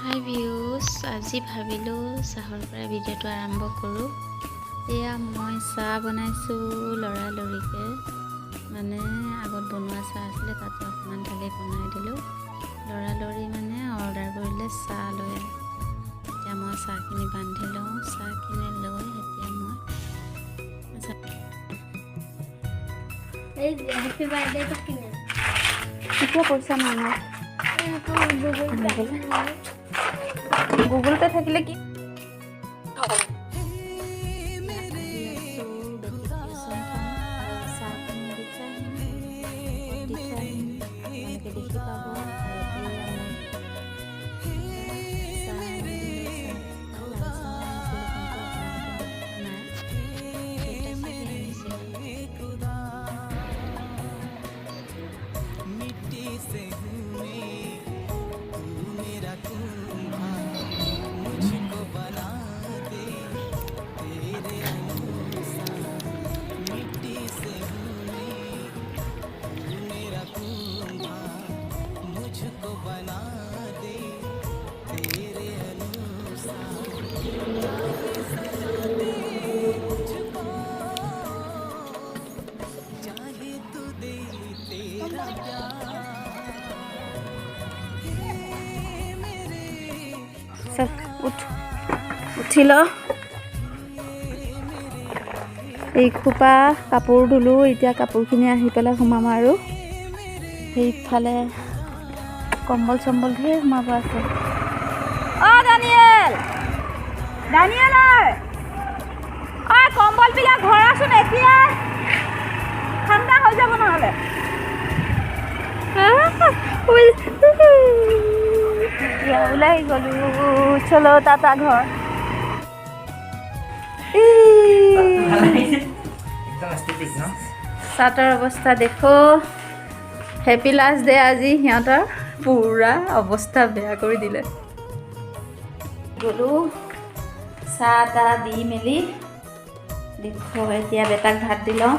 হাই views, আজি ভাবিলোঁ চাহৰ পৰা ভিডিঅ'টো আৰম্ভ কৰোঁ। এয়া মই চাহ বনাইছোঁ লৰালৰিকৈ, মানে আগত বনোৱা চাহ আছিলে তাতে অকণমান ঢালি বনাই দিলোঁ। লৰালৰি মানে অৰ্ডাৰ কৰিলে চাহ লৈ আহে। এতিয়া মই চাহখিনি বান্ধি লওঁ, চাহখিনি লৈ এতিয়া মই হেপী বাৰ্থডে কিনে কেতিয়া পইচা মানুহ গুগল পে থাকিলে কি উঠি ল। এই খোপা কাপোৰ ধুলোঁ, এতিয়া কাপোৰখিনি আহি পেলাই সোমাম আৰু সেইফালে কম্বল চম্বল ধেৰ সোমাব আছে। অ' দানিয়েল অ' কম্বলবিলাক ভৰাচোন, এতিয়া ঠাণ্ডা হৈ যাব নহ'লে। এতিয়া ওলাই গ'লোঁ, চলো টাটা ঘৰ। চাৰ্টৰ অৱস্থা দেখো, হেপী লাষ্ট ডে আজি। সিহঁতৰ পুৰা অৱস্থা বেয়া কৰি দিলে। গ'লোঁ চাহ তাহ দি মেলি দেখো, এতিয়া বেটাক ভাত দি লওঁ।